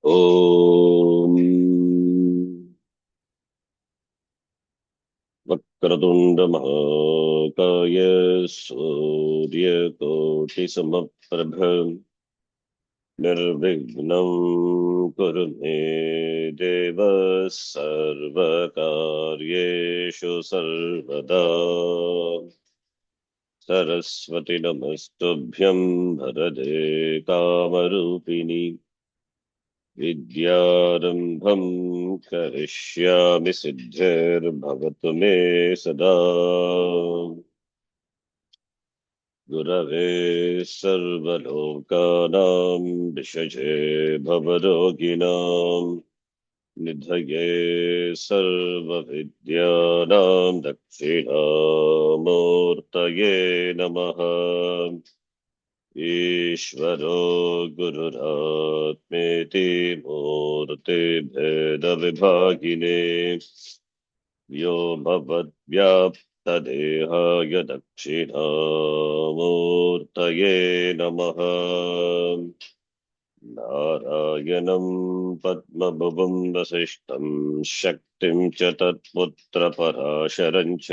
ॐ वक्रतुण्डमहाकाय सूर्यकोटिसमप्रभ निर्विघ्नं कुरु मे देव सर्वकार्येषु सर्वदा सरस्वती नमस्तुभ्यं वरदे कामरूपिणि विद्यारम्भं करिष्यामि सिद्धिर्भवतु मे सदा गुरवे सर्वलोकानां विषजे भवरोगिणां निधये सर्वविद्यानां दक्षिणामूर्तये नमः। ईश्वरो गुरुरात्मेति मूर्तिभेदविभागिने व्योमवद्व्याप्तदेहाय दक्षिणामूर्तये नमः। नारायणं पद्मभुवं वसिष्ठं शक्तिं च तत्पुत्रपराशरं च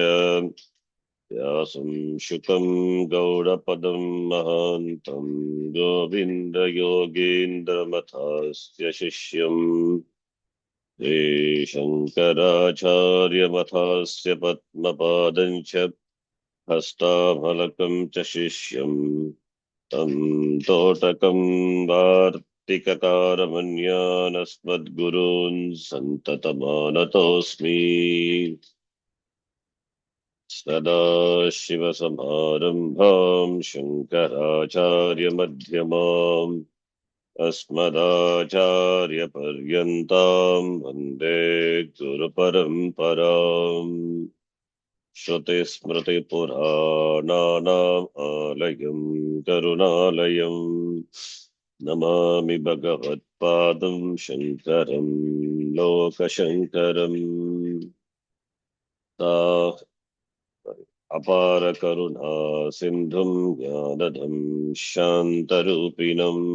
व्यासं शुकं गौडपदं महान्तं गोविन्दयोगीन्द्रमथास्य शिष्यम् श्रीशङ्कराचार्यमथास्य पद्मपादं च हस्तामलकं च शिष्यम् तं तोटकं वार्तिककारमन्यानस्मद्गुरून् सन्ततमानतोऽस्मि। सदाशिवसमारम्भां शङ्कराचार्यमध्यमाम् अस्मदाचार्यपर्यन्तां वन्दे गुरुपरम्पराम्। श्रुतिस्मृतिपुराणानाम् आलयं करुणालयं नमामि भगवत्पादं शङ्करं लोकशङ्करम्। अपार करुणा सिन्धुं ज्ञानदं शान्तरूपिणम्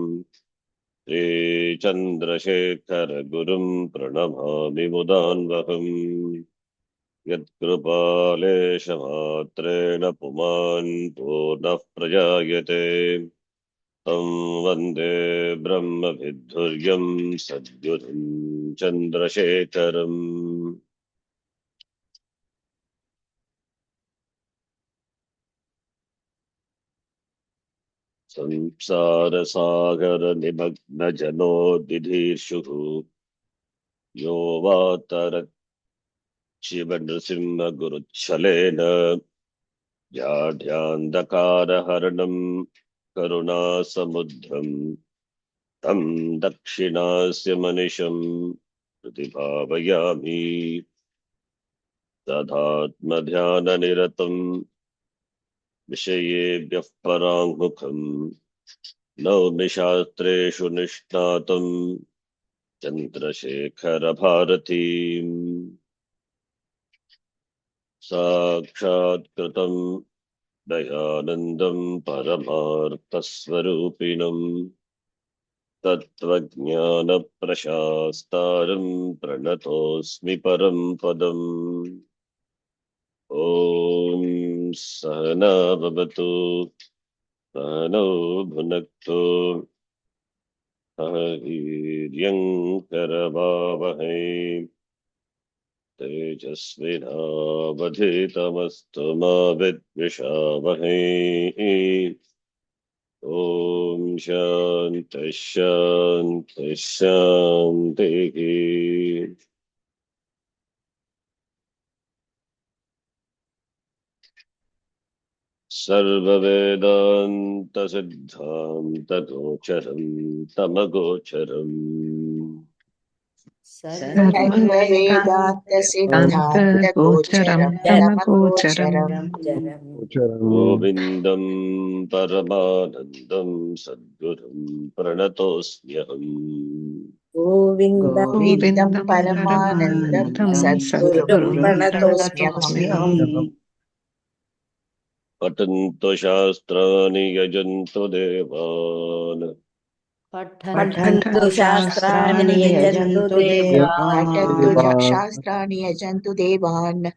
श्रीचन्द्रशेखर गुरुं प्रणमामि मुदान्वहम्। यत्कृपालेशमात्रेण पुमान् पूर्णः प्रजायते तं वन्दे ब्रह्मविद्धुर्यं सद्गुरुं चन्द्रशेखरम्। संसारसागरनिमग्नजनोदिधीर्षुः यो वातरत् शिवनृसिंहगुरुच्छलेन जाढ्यान्धकारहरणं करुणासमुद्रं तं दक्षिणास्य मनिषं प्रतिभावयामि। तदात्मध्याननिरतं विषयेभ्यः पराङ्मुखं नौमि शास्त्रेषु निष्णातं चन्द्रशेखरभारतीम्। साक्षात्कृतं दयानन्दं परमार्थस्वरूपिणं तत्त्वज्ञानप्रशास्तारं प्रणतोऽस्मि परं पदम्। ॐ सहना भवतु सहनौ भुनक्तु सह वीर्यङ्करवावहै तेजस्विनावधीतमस्तु मा विद्विषावहै। ॐ शान्तिः शान्तिः शान्तिः। सर्ववेदान्तसिद्धान्तगोचरं तमगोचरम् सर्ववेदान्तसिद्धान्तगोचरं तमगोचरम् गोविन्दं परमानन्दं सद्गुरुं प्रणतोऽस्म्यहम्। गोविन्दं परमानन्दं सद्गुरुं प्रणतोऽस्म्यहम्। पठन्तु शास्त्राणि यजन्तु देवान् पठन्तु शास्त्राणि यजन्तु देवान् शास्त्राणि यजन्तु देवान्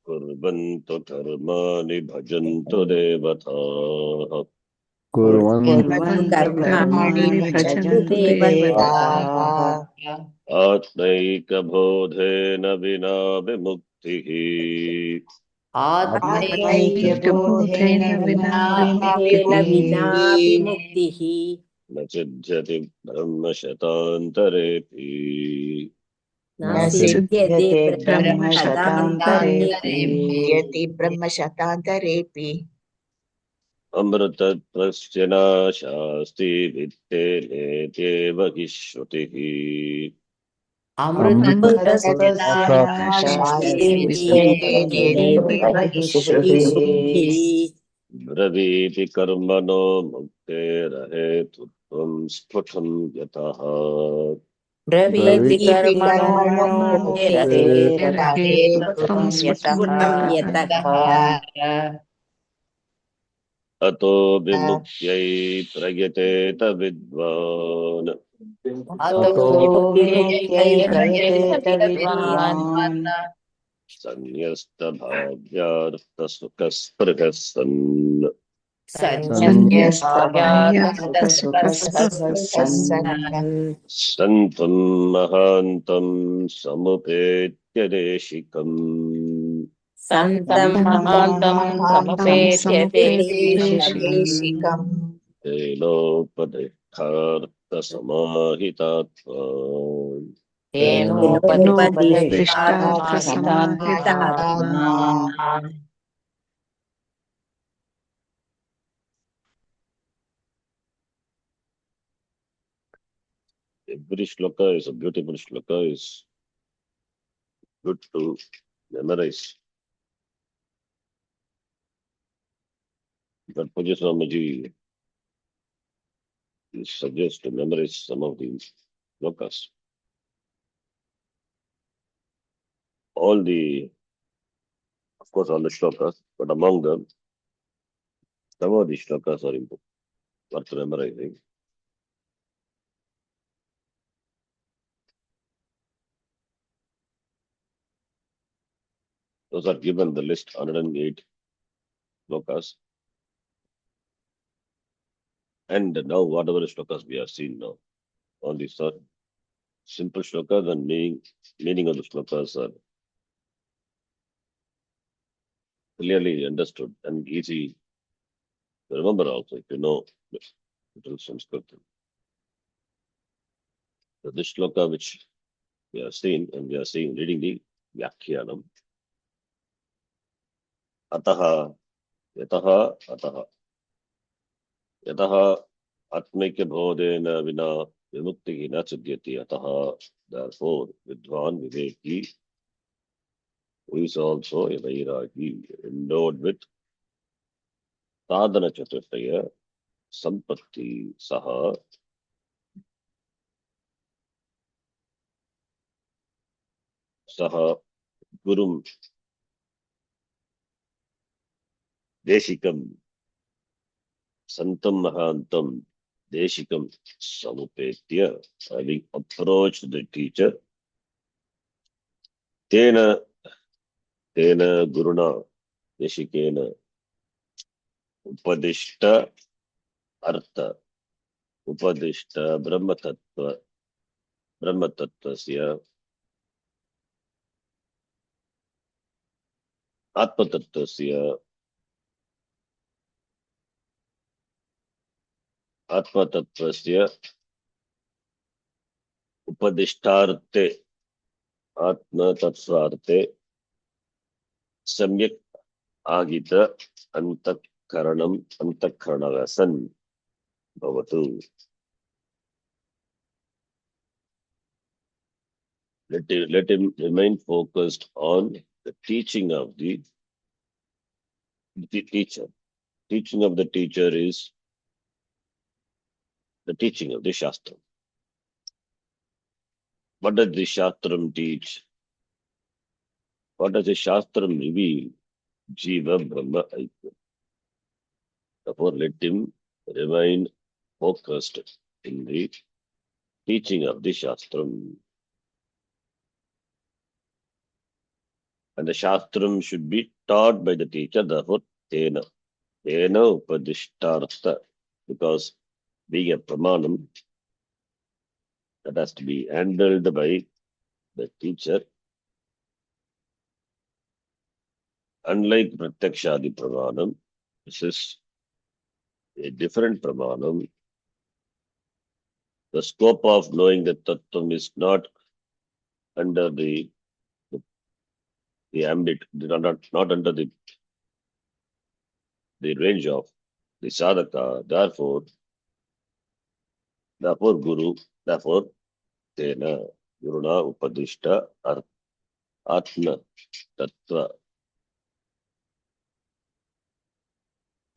कुर्वन्तु कर्माणि भजन्तु देवताः कुर्वन्तु कर्माणि कर्माणि भजन्तु भजन्तु देवताः देवताः आत्मैकबोधेन विना विमुक्तिः आत्मैक्यबोधेन विना आत्मैक्यबोधेन विना विमुक्तिः न सिद्ध्यति ब्रह्मशतान्तरेऽपि न न सिद्ध्यति सिद्ध्यते ब्रह्मशतान्तरेऽपि ब्रह्मशतान्तरेऽपि ब्रह्मशतान्तरेऽपि अमृतत्वस्य नाशास्ति वित्तेनेत्येव हि श्रुतिः अमृतत्वस्य नाशास्ति नाशास्त्येव विद्यतेनेत्येव हि श्रुतिः श्रुतिः ब्रवीति कर्मणो मुक्तेरहेतुत्वं स्फुटं यतः ब्रवीति इति कर्मणो कर्मणो मुक्तेरहेतुत्वं स्फुटं यतः अतो विमुक्त्यै प्रयतेत विद्वान् अतो विमुक्त्यै प्रयतेत विद्वान् विद्वान् संन्यस्तभाव्यार्थसुखस्पृहः सन् सन्न्यस्तभाव्यार्थसुखस्पृहः सन् सन्तं महान्तं समुपेत्य देशिकम् सन्तं महान्तं समुपेत्य देशिकम् तेनोपदिष्टार्थसमाहितात्मा नोपदिष्टार्थसमाहितात्मा Every shloka is a beautiful shloka, is good to memorize. But Puja Swamiji suggests to memorize some of these shlokas. Of course, all the shlokas, but among them, some of these shlokas are important, worth memorizing. Those are given the list 108 shlokas. And now, whatever shlokas we have seen now, all these are simple shlokas, and meaning of the shlokas are clearly understood and easy to remember also if you know little Sanskrit. So this shloka which we have seen, and we are seeing reading the Vyakhyanam. Ataha, yataha, ataha. Yataha atmaikya bhodena vina vimukti na siddhyati. Ataha, therefore, Vidwan Viveki, who is also a Vairagi, endowed with sadhana chaturthaya, sampatti saha, saha gurum deshikam santam mahantam deshikam samupetya, having approached the teacher, tena guruna deshikena upadishta artha upadishta brahmatatvasya atmatatvasya upadishtarte atma tattvaarte samyak agita antakkaranavasan bhavatu. Let him remain focused on the teaching of the teacher. Teaching of the teacher is the teaching of the Shastra. What does the Shastram teach? What does the Shastram reveal? Jiva Brahma Aikya. Therefore, let him remain focused in the teaching of the Shastram. And the Shastram should be taught by the teacher, therefore, Tena. Tena Upadishtartha. Because being a Pramanam, that has to be handled by the teacher. Unlike Pratyakshadi Pramanam, this is a different Pramanam. The scope of knowing the Tattvam is not under the ambit, not under the range of the sadhaka. Therefore, Guru, therefore, Tena, Guruna Upadishta Atma Tattva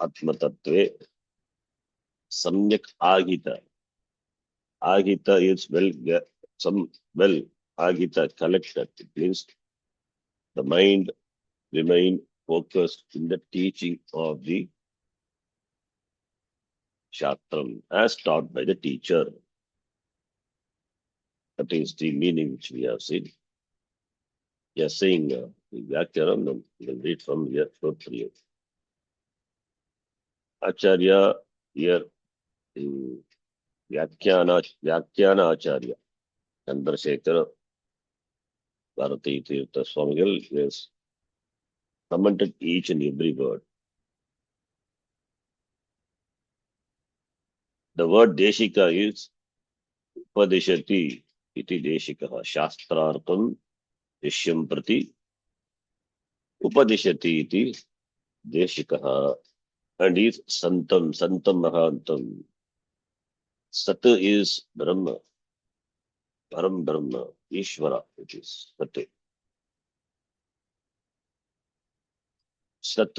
Atma Tattve Samyak Agita. Agita is well Agita collected. It means the mind remain focused in the teaching of the Shastram as taught by the teacher. That is the meaning which we have seen. We are saying the Vyakyaram, we will read from here, short period. Acharya here, Vyakyana Acharya, Chandrasekhara Bharati Tirtha Swamigal has commented each and every word. The word Deshika is Upadishati iti Deshikaha, Shastrartham Ishyam Prati Upadishati iti Deshikaha, and is Santam Mahantam. Sat is Brahma, Param Brahma, Ishvara, it is Sat. Sat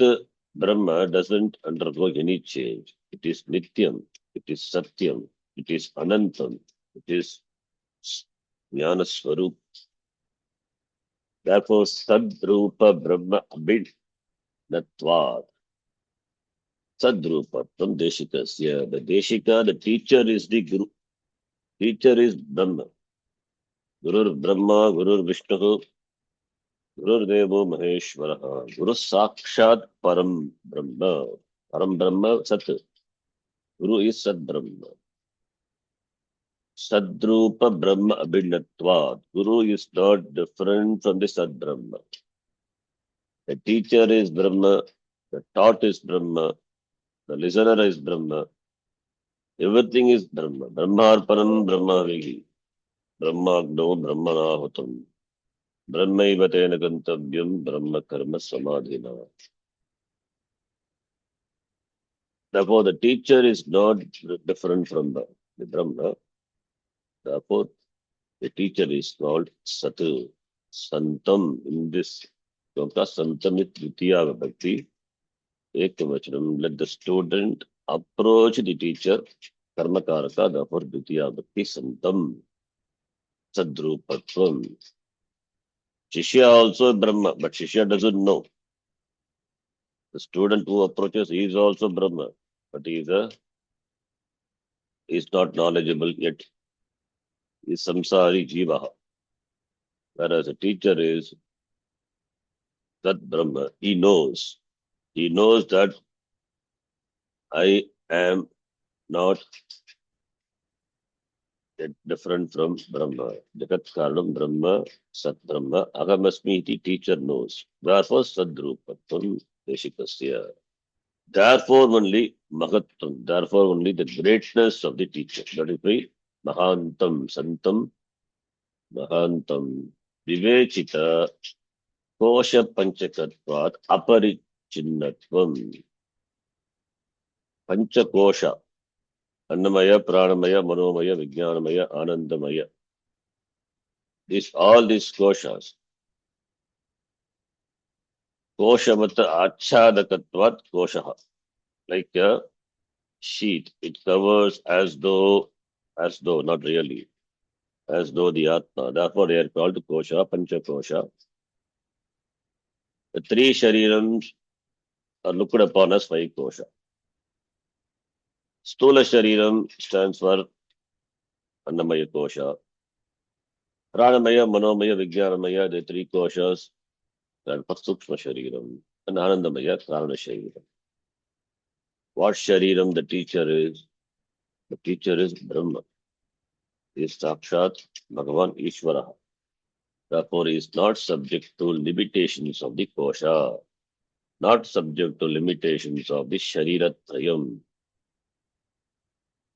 Brahma doesn't undergo any change. It is Nityam, it is Satyam, it is Anantam, it is Jnana Swarup. Therefore, Sadrupa Brahma Abhinatvad. Sadrupa from Deshikasya. The Deshika, the teacher is the Guru. Teacher is Brahma. Guru Brahma, Guru Vishnu, Guru Devo Maheshwara. Guru Sakshat Param Brahma. Param Brahma Sat. Guru is Sat Brahma. Sadrupa Brahma Abhinatvad. Guru is not different from the Sat Brahma. The teacher is Brahma. The taught is Brahma. The listener is Brahma. Everything is Brahma. Brahmarpanam Brahma Vigi. Brahmagno Brahmanahutam. Brahmaiva tena gantavyam Brahma karma samadhina. Therefore, the teacher is not different from the Brahma. Therefore, the teacher is called Satu. Santam in this shloka, Santam is Dvitiya Vibhakti. Ekavachanam, let the student approach the teacher. Karmakaraka, therefore Dvitiya Vibhakti Santam. Sadrupatvam. Shishya also Brahma, but Shishya doesn't know. The student who approaches, he is also Brahma, but he is not knowledgeable yet. He is samsari jiva. Whereas a teacher is that Brahma. He knows. He knows that I am not different from Brahma. Jagat Karanam Brahma, Sat Brahma, Ahamasmi iti teacher knows. Therefore, Sadrupatvam Deshikasya. Therefore only Mahatvam, therefore only the greatness of the teacher. That is why Mahantam, Santam, Mahantam, Vivechita, Kosha Panchakatvat, Aparichinnatvam. Panchakosha, Annamaya, Pranamaya, Manomaya, Vijnanamaya, Anandamaya. All these koshas. Koshamata Achadakatvat Koshaha. Like a sheet. It covers as though, not really, as though the Atma. Therefore, they are called Kosha, Panchakosha. The three Sharirams are looked upon as five Kosha. Stula Shariram stands for Annamaya Kosha, Pranamaya, Manomaya, Vijnanamaya, the three koshas, and Sukshma Shariram, and Anandamaya, Karana Shariram. What Shariram the teacher is? The teacher is Brahma, is Sakshat Bhagavan Ishvara. Therefore, he is not subject to limitations of the kosha, not subject to limitations of the Shariratrayam.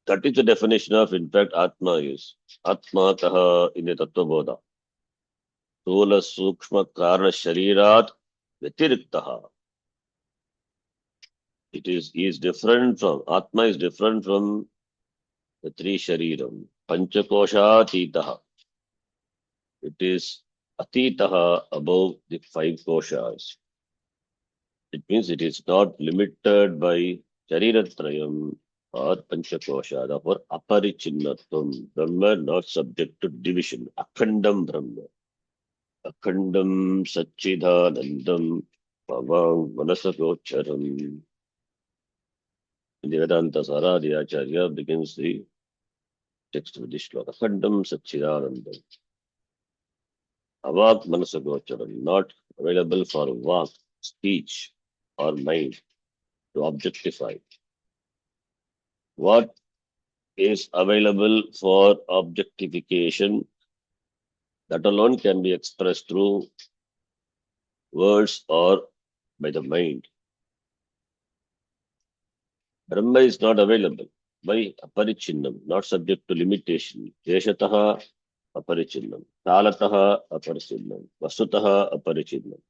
That is the definition of, in fact, Atma is. Atma taha in the Tattvabodha. Stula Sukshma Karana Sharirat Vyatirektaha. It is different from, Atma is different from the three Shariram. Panchakosha Titaha. It is Atitaha above the five koshas. It means it is not limited by Shariratrayam or Panchakosha. Therefore, Aparichinnatvam. Brahma not subject to division. Akhandam Brahma. Akhandam Satchidanandam Bhavang Manasagocharam. In the Vedanta Sara, the Acharya begins the text with this shloka. Akhandam Satchidanandam. Avak Manasagocharam. Not available for vak, speech, or mind to objectify. What is available for objectification, that alone can be expressed through words or by the mind. Brahma is not available by aparichinnam, not subject to limitation. Deshataha aparichinnam, kalataha aparichinnam, vasutaha aparichinnam.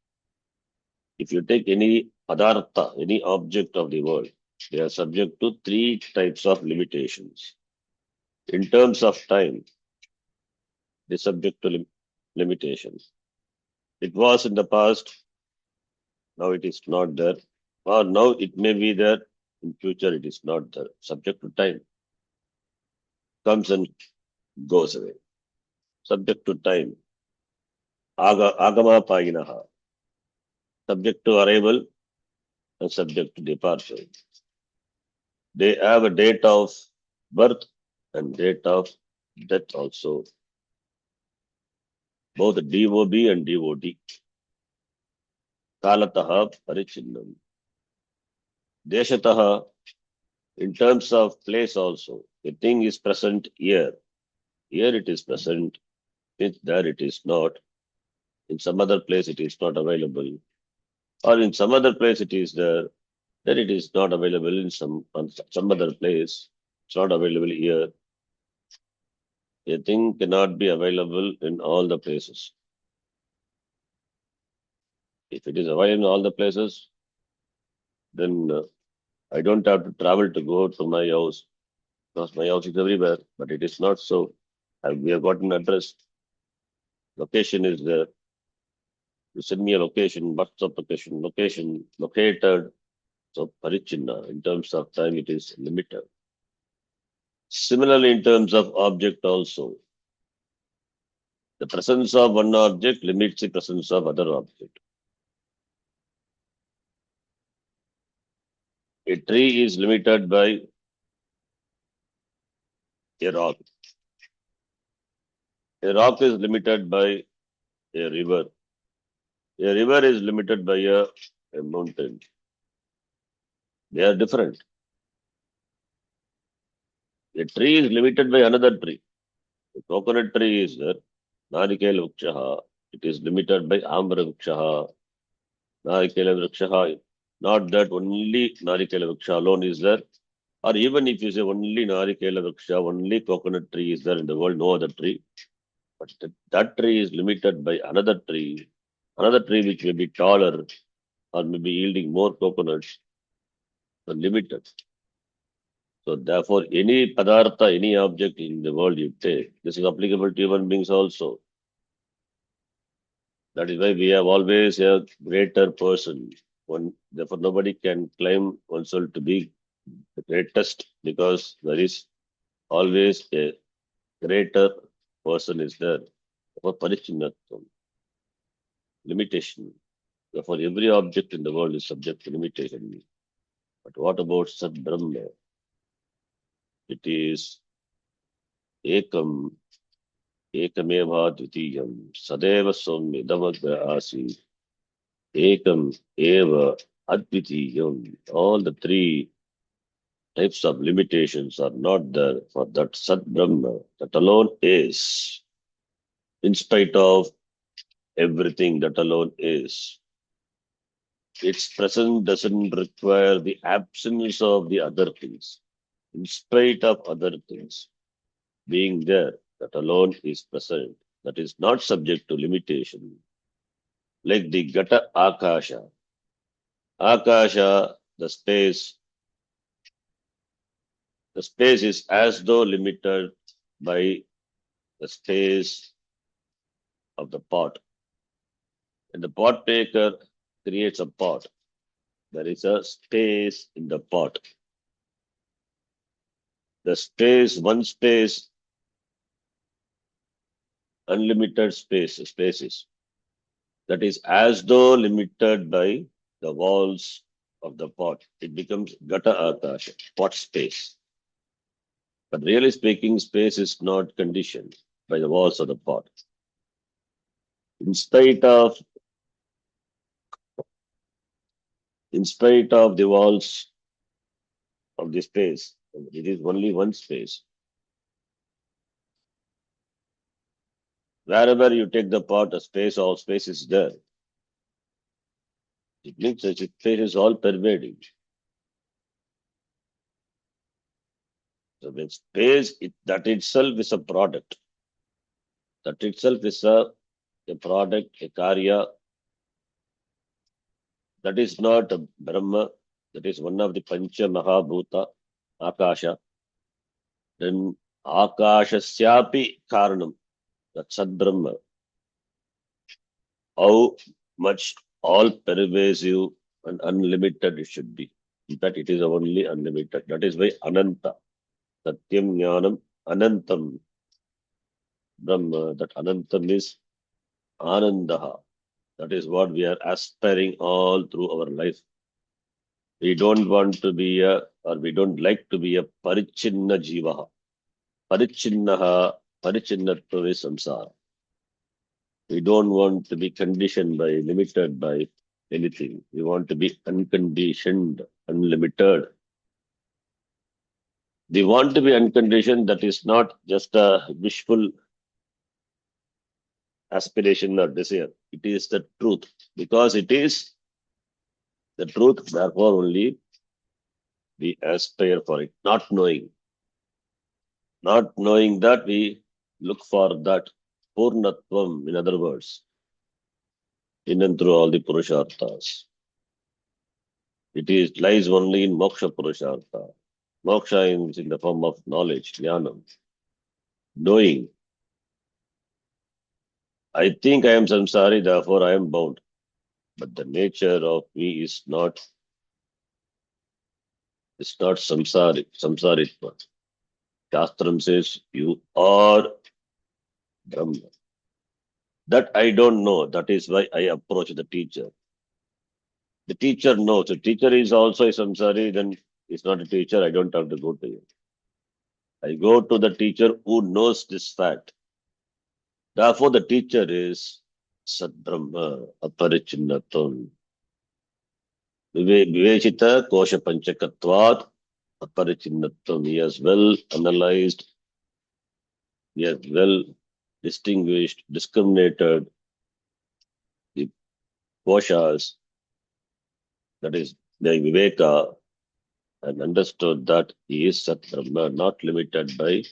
If you take any padartha, any object of the world, they are subject to three types of limitations. In terms of time, they are subject to limitations. It was in the past, now it is not there. Or now it may be there, in future it is not there. Subject to time. Comes and goes away. Subject to time. Agama payinaha. Subject to arrival and subject to departure. They have a date of birth and date of death also. Both DOB and DOD. Kalataha parichinnam. Deshataha, in terms of place also. A thing is present here. Here it is present. There it is not. In some other place it is not available. Or in some other place it is there. Then it is not available in some other place. It's not available here. A thing cannot be available in all the places. If it is available in all the places, then I don't have to travel to go to my house, because my house is everywhere. But it is not so. We have got an address. Location is there. You send me a location, WhatsApp location, located. So parichinna, in terms of time, it is limited. Similarly, in terms of object also, the presence of one object limits the presence of other object. A tree is limited by a rock. A rock is limited by a river. A river is limited by a mountain. They are different. A tree is limited by another tree. The coconut tree is there. Narikela Vrikshaha. It is limited by Ambra Vrikshaha. Narikela Vrikshaha. Not that only Narikela Vriksha alone is there. Or even if you say only Narikela Vriksha, only coconut tree is there in the world, no other tree. But that tree is limited by another tree which may be taller or may be yielding more coconuts, but limited. So therefore, any padartha, any object in the world you take, this is applicable to human beings also. That is why we have always a greater person. Therefore, nobody can claim oneself to be the greatest, because there is always a greater person is there. Therefore, parichinnatvam, limitation. Therefore, every object in the world is subject to limitation. But what about Sat Brahma? It is ekam ekameva dvitiyam sadeva somidamagya asi ekam eva advitiyam. All the three types of limitations are not there for that Sat Brahma that alone is, in spite of everything that alone is. Its presence doesn't require the absence of the other things. In spite of other things being there, that alone is present. That is not subject to limitation. Like the Gata Akasha. Akasha, the space is as though limited by the space of the pot. And the pot maker creates a pot. There is a space in the pot. The space, one space, unlimited spaces. That is as though limited by the walls of the pot. It becomes Gata Akasha, pot space. But really speaking, space is not conditioned by the walls of the pot. In spite of the walls of the space, it is only one space. Wherever you take the pot, a space or space is there. It means that space is all pervading. So when space, that itself is a product. That itself is a product, a karya. That is not a Brahma. That is one of the Pancha Mahabhuta, Akasha. Then Akashasyapi Karanam, that's Sad Brahma. How much all pervasive and unlimited it should be. In fact, it is only unlimited. That is why Ananta, Satyam Jnanam, Anantam Brahma. That Anantam is Anandaha. That is what we are aspiring all through our life. We don't want to be we don't like to be a parichinna jivaha. Parichinnaha, parichinnatva is samsara. We don't want to be conditioned by, limited by anything. We want to be unconditioned, unlimited. The want to be unconditioned, that is not just a wishful aspiration or desire. It is the truth. Because it is the truth, therefore only we aspire for it, not knowing. Not knowing that, we look for that Purnatvam, in other words, in and through all the Purusharthas. It lies only in Moksha Purushartha. Moksha is in the form of knowledge, jnanam, knowing. I think I am samsari, therefore I am bound. But the nature of me is not samsaritva. Shastram says you are Brahma. That I don't know. That is why I approach the teacher. The teacher knows. The teacher is also a samsari, then he's not a teacher. I don't have to go to him. I go to the teacher who knows this fact. Therefore, the teacher is Sadbrahma, Aparichinnatam. Vivechita Kosha Panchakatvat, Aparichinnatam. He has well analyzed, he has well distinguished, discriminated the koshas, that is, the Viveka, and understood that he is Sat Brahma, not limited by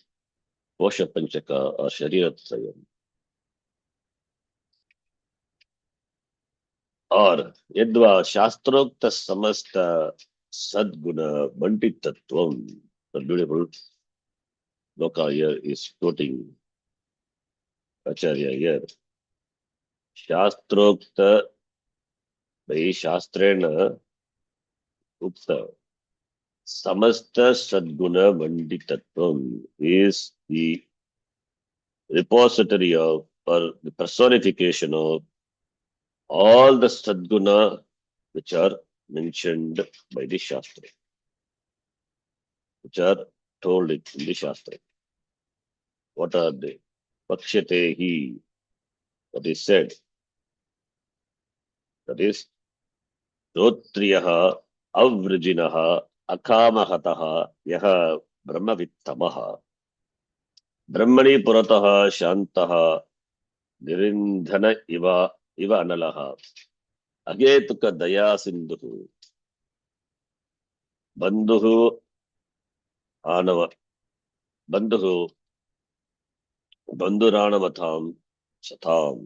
Kosha Panchaka or Sharirattrayam. Or Yadva Shastrokta Samasta Sadguna Banditatvam. The beautiful Loka here is quoting Acharya here. Shastrokta by Shastrena Ukta Samasta Sadguna Banditatvam is the repository of, or the personification of, all the Sadguna which are mentioned by the Shastra, which are told in the Shastra. What are they? Pakshatehi, that is said. That is, Rotriyaha, Avrajinaha, Akamahataha, Yaha, Brahmavittamaha, Brahmani Purataha, Shantaha, Nirindhana Iva Analaha, Agetuka Daya Sindhu, Bandhuhu Anava, Bandhuhu, Bandhuranamatham, Satham.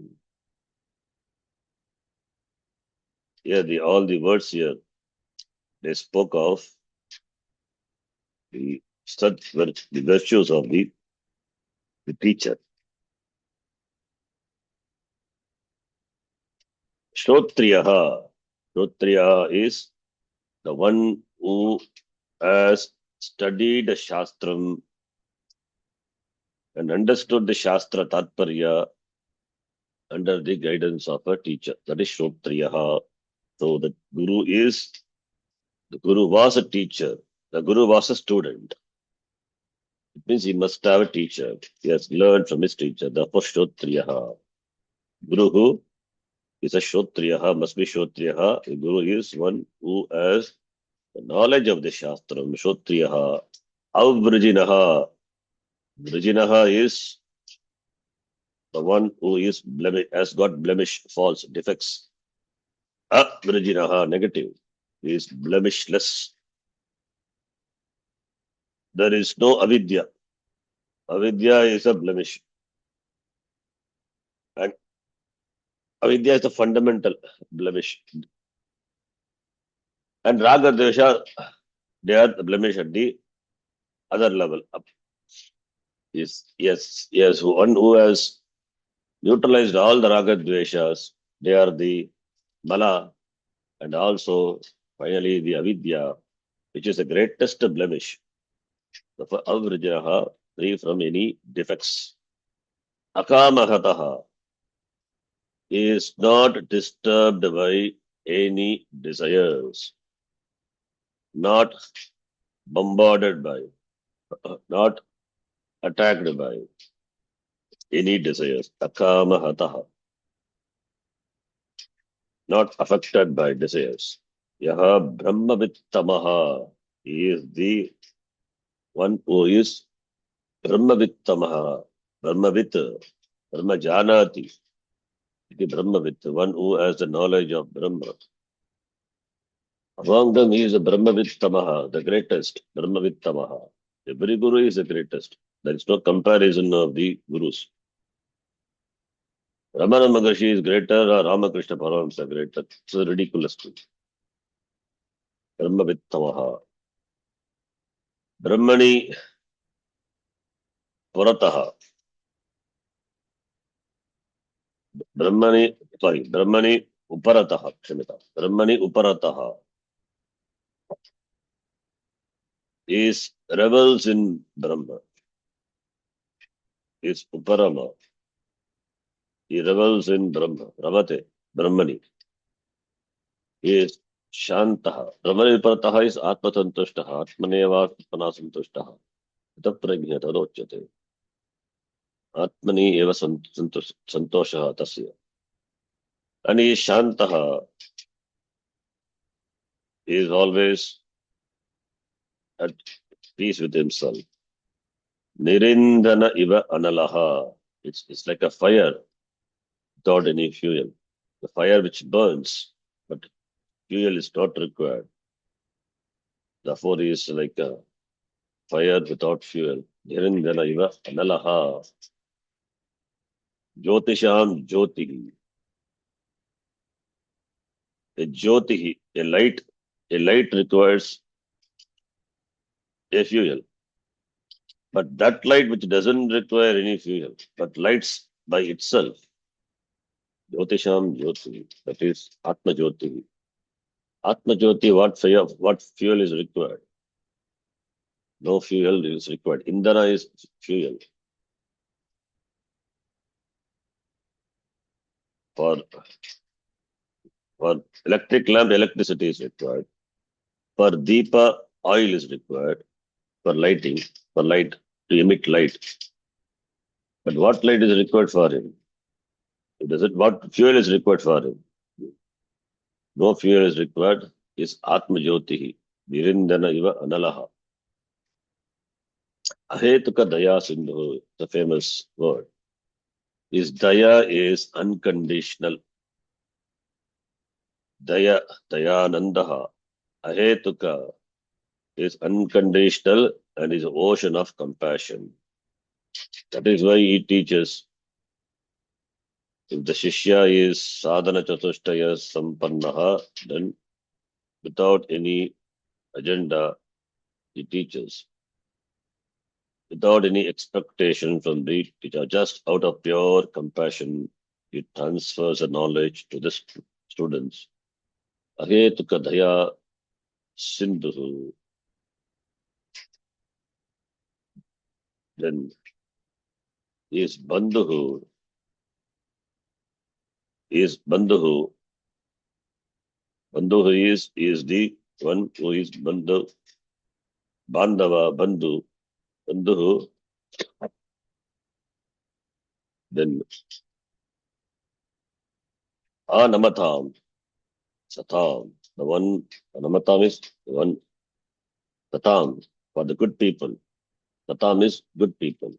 Here, all the words here, they spoke of the the virtues of the teacher. Shrotriyaha. Shrotriyaha is the one who has studied the Shastram and understood the Shastra Tatparya under the guidance of a teacher. That is Shrotriyaha. So the Guru was a teacher. The Guru was a student. It means he must have a teacher. He has learned from his teacher. Therefore, Shrotriyaha. Guru who is a Shrotriyaha, must be Shrotriyaha. The Guru is one who has the knowledge of the Shastram. Shrotriyaha. Avrajinaha. Vrajinaha is the one who is has got blemish, faults, defects. Avrajinaha, negative, is blemishless. There is no avidya. Avidya is a blemish. And avidya is a fundamental blemish. And raga desha, they are the blemish at the other level up. Yes. One who has neutralized all the raga dveshas, they are the mala, and also finally the avidya, which is the greatest blemish. Therefore, avrajanaha, free from any defects. Akamahataha is not disturbed by any desires, not bombarded by, not attacked by any desires. Akamahataha, not affected by desires. Yaha Brahmavittamaha is the one who is Brahmavittamaha, Brahmavit, Brahmajanati, the Brahmavit, one who has the knowledge of Brahma. Among them, he is the Brahmavittamaha, the greatest, Brahmavittamaha. Every Guru is the greatest. There is no comparison of the Gurus. Ramana Maharshi is greater or Ramakrishna Paramahamsa greater. It's a ridiculous thing. Brahmavittamaha. Brahmani Purataha. Brahmani Uparataha. Brahmani Uparataha is revels in Brahma. Is Uparama. He revels in Brahma. Ravate, Brahmani. He is Shantaha. Brahmani Uparataha is Atma Santushtaha. Atmaneva Atmana Santushtaha. Taprajna Tadochate. Atmani eva Santoshaha Tasya. And he is Shantaha. He is always at peace with himself. Nirindana iva analaha. It's like a fire without any fuel. The fire which burns, but fuel is not required. Therefore, he is like a fire without fuel. Nirindana iva analaha. Jyotisham Jyotihi. A Jyotihi, a light requires a fuel. But that light which doesn't require any fuel, but lights by itself, Jyotisham Jyoti, that is Atma Jyoti. Atma Jyoti, what fuel is required? No fuel is required. Indhana is fuel. For electric lamp, electricity is required. For Deepa, oil is required. For lighting, for light, to emit light. But what light is required for him? Does it? What fuel is required for him? No fuel is required. Is Atma Jyotihi. Virindana iva analaha. Ahetuka daya sindhu, the famous word. Is daya is unconditional. Daya, dayanandaha. Ahetuka is unconditional and is an ocean of compassion. That is why he teaches. If the Shishya is sadhana chatushtaya sampannaha, then without any agenda, he teaches. Without any expectation from the teacher, just out of pure compassion, he transfers the knowledge to the students. Ahetuka daya sindhu. Then is bandhu. Is bandhu. Bandhu is the one who is bandhu. Bandhava, bandhu. Bandhu. Then anamatam. Satam. The one, Anamatam is the one, Satam, for the good people. Satam is good people.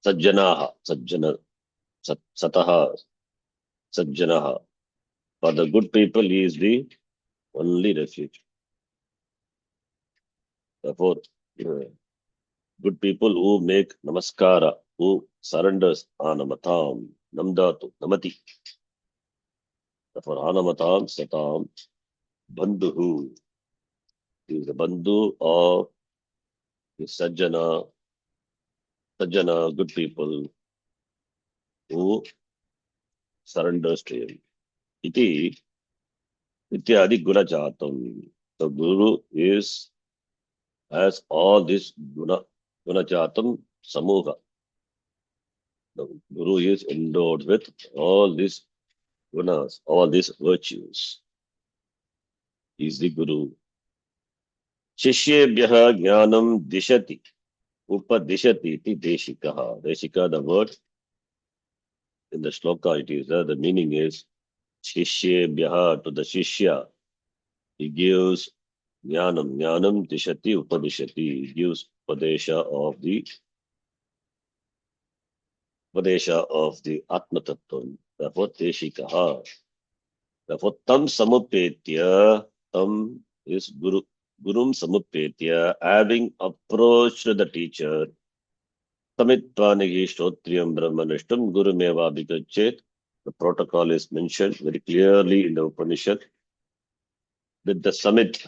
Sajjanaha, Sajjana, Sataha, Sajjanaha. For the good people, he is the only refuge. Therefore, good people who make namaskara, who surrenders anamatam, namdatu, namati. Therefore, anamatam, satam, bandhu. He is the bandhu of the Sajjana, good people who surrenders to him. Iti ityadi guna chatam. The guru has all this guna chatam samuha. The guru is endowed with all these gunas, all these virtues. He is the guru. Shishyebhyaha jnanam dishati. Upadishati iti deshikaha. Deshika, the word in the shloka, it is the meaning is Shishyebhyaha, to the Shishya. He gives jnanam. Jnanam dishati upadishati. He gives Padesha of the Atma Tattvam. Therefore, Deshikaha. Therefore, tam samupetya, tam is Guru. Gurum samupetya, having approached the teacher, Tamitvanigi Shrotriyam Brahmanishtam Gurumeva Bhikachet. The protocol is mentioned very clearly in the Upanishad. With the summit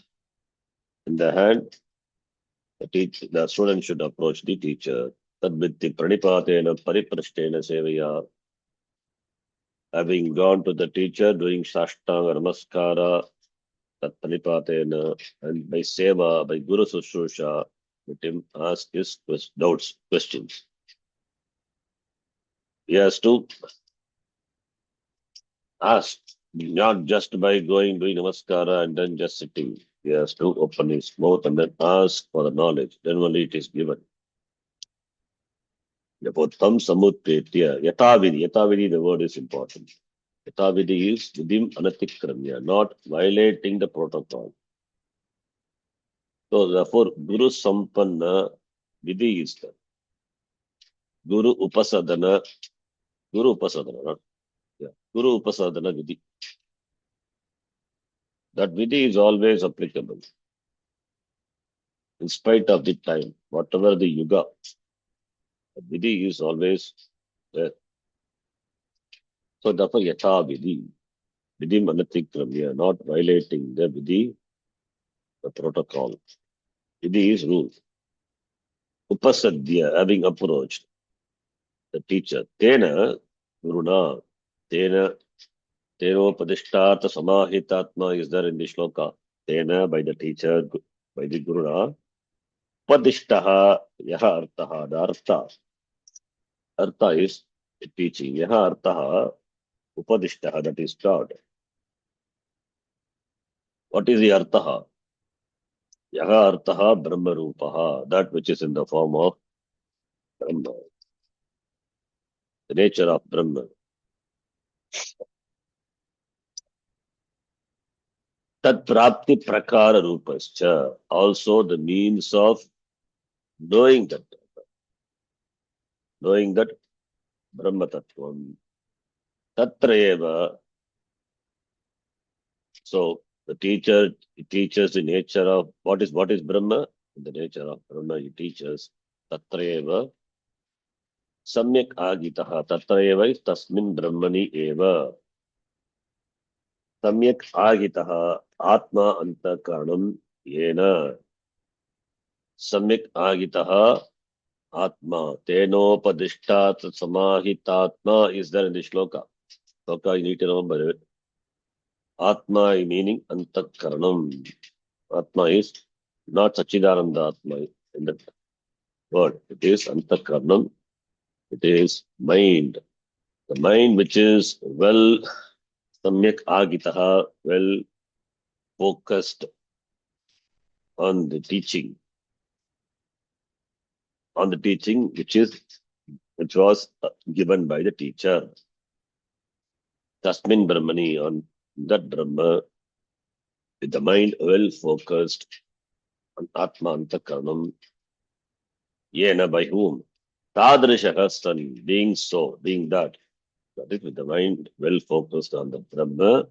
in the hand, the student should approach the teacher. Tadvitti pranipatena pariprashtena sevaya. Having gone to the teacher, doing sashtanga namaskara, tat pranipatena, and by seva, by Guru Sushrusha, let him ask his doubts, questions. He has to ask, not just by doing namaskara and then just sitting. He has to open his mouth and then ask for the knowledge. Then only it is given. Therefore, tam samutpetya, yatavidi. Yatavidi, the word is important. Yatavidi is vidim anatikramya, not violating the protocol. So therefore, Guru Sampanna Vidhi is the Guru Upasadana, not, yeah, Guru Upasadana Vidhi. That Vidhi is always applicable. In spite of the time, whatever the yuga, Vidhi is always there. So therefore, Yatha Vidhi, Vidhi Manatikramya, not violating the Vidhi, the protocol. Vidhi is rule. Upasadhya, having approached the teacher. Tena, Guruna, Tena, Tenopadishtata Samahitatma is there in the shloka. Tena, by the teacher, by the Guruna. Padishtaha, Yaha Artaha, the Artha. Artha is teaching. Yaha Artaha, Upadishtaha, that is taught. What is the Artaha? Yaha Artaha Brahma Rupaha, that which is in the form of Brahma. the nature of Brahma. Tat prapti prakara rupascha, also the means of knowing that Brahma Tattvam. Tatra eva. So the teacher teaches the nature of what is Brahma. The nature of Brahma he teaches. Tatra eva samyak agitaha. Tatra eva is tasmin brahmani eva. Samyak agitaha atma antakaranam yena. Samyak agitaha atma tenopadishtat samahitatma is there in the shloka. Shloka you need to remember it. Atma meaning antakaranam. Atma is not Sachidananda Atma in that word. It is antakaranam. It is mind. The mind which is well samyak agitaha, well focused on the teaching, which was given by the teacher. Tasmin Brahmani, on that Brahma, with the mind well focused on Atma Antakaranam, yena by whom? Tadrishaha son, being that is with the mind well focused on the Brahma,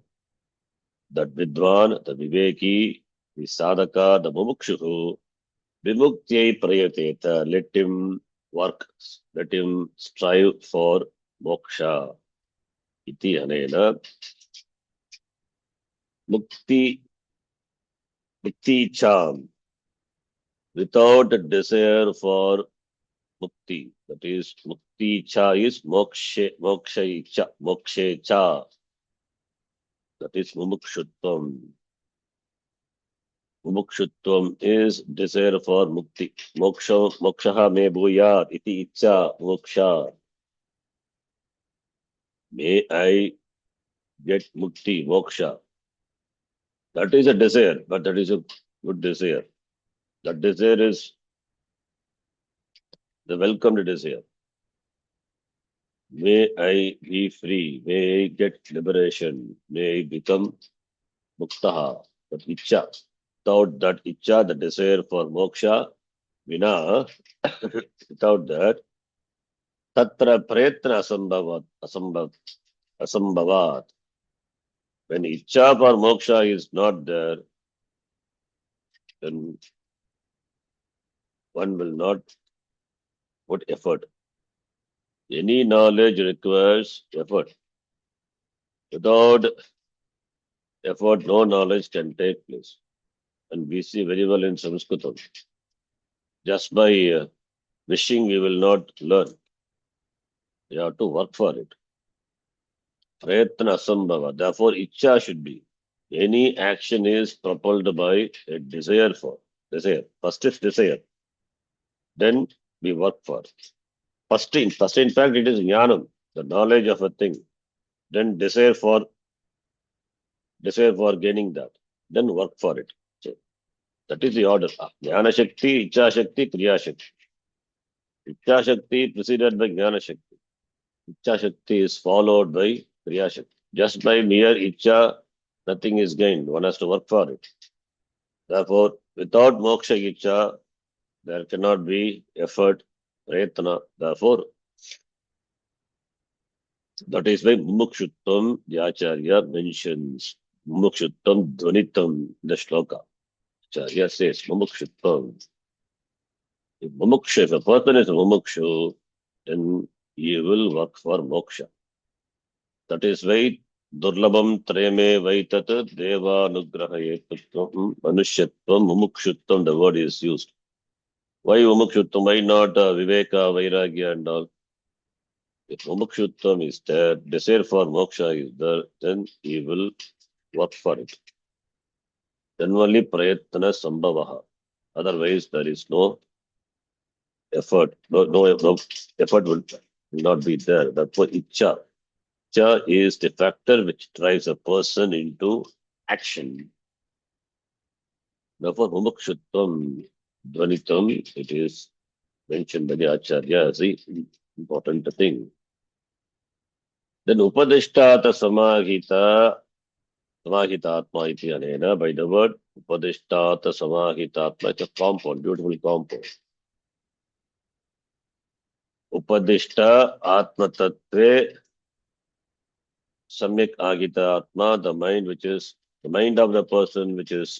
that Vidwan, the Viveki, the Sadhaka, the Mumukshu, Vimuktyai Prayateta, let him work, let him strive for moksha. Iti anena mukti cham, without a desire for mukti. That is, mukti cha is mokshe cha. That is mumukshutvam. Mumukshutvam is desire for mukti. Mokshaha me bhuyat iti icha moksha. May I get mukti, moksha. That is a desire, but that is a good desire. That desire is the welcomed desire. May I be free. May I get liberation. May I become muktaha. That icha. Without that icha, the desire for moksha, vina, without that, tatra prayatna asambhavat. When icha for moksha is not there, then one will not put effort. Any knowledge requires effort. Without effort, no knowledge can take place. And we see very well in Sanskritam. Just by wishing, we will not learn. You have to work for it. Prayatna asambhava. Therefore, icha should be. Any action is propelled by a desire for. Desire. First is desire. Then we work for it. First, in fact, it is jnanam, the knowledge of a thing. Then desire for gaining that. Then work for it. So, that is the order. Jnana Shakti, Icha Shakti, Kriya Shakti. Icha Shakti preceded by Jnana Shakti. Icha Shakti is followed by Kriya Shakti. Just by mere Icha, nothing is gained. One has to work for it. Therefore, without Moksha Icha, there cannot be effort, Prayatna. Therefore, that is why Mumukshuttam, the Acharya mentions Mumukshuttam Dhvanitam, the Shloka. Acharya says Mumukshuttam. If a person is a mumukshu, then he will work for moksha. That is why Durlabam Treme Vaitat Deva Nugrahayetutvam Manushyatvam Mumukshutvam, the word is used. Why Mumukshutvam? Why not Viveka, Vairagya and all? If Mumukshutvam is there, desire for moksha is there, then he will work for it. Then only Prayatana Sambhavaha. Otherwise, there is no effort. No effort will not be there. Therefore, Icha. Icha is the factor which drives a person into action. Therefore, Mumukshutvam Dhvanitam, it is mentioned by the Acharya as the important thing. Then Upadishtata Samahitatma iti anena, by the word Upadishtata Samahitatma, it's a compound, beautiful compound. Upadishta Atma Tattve Samyak Agita Atma, the mind which is the mind of the person which is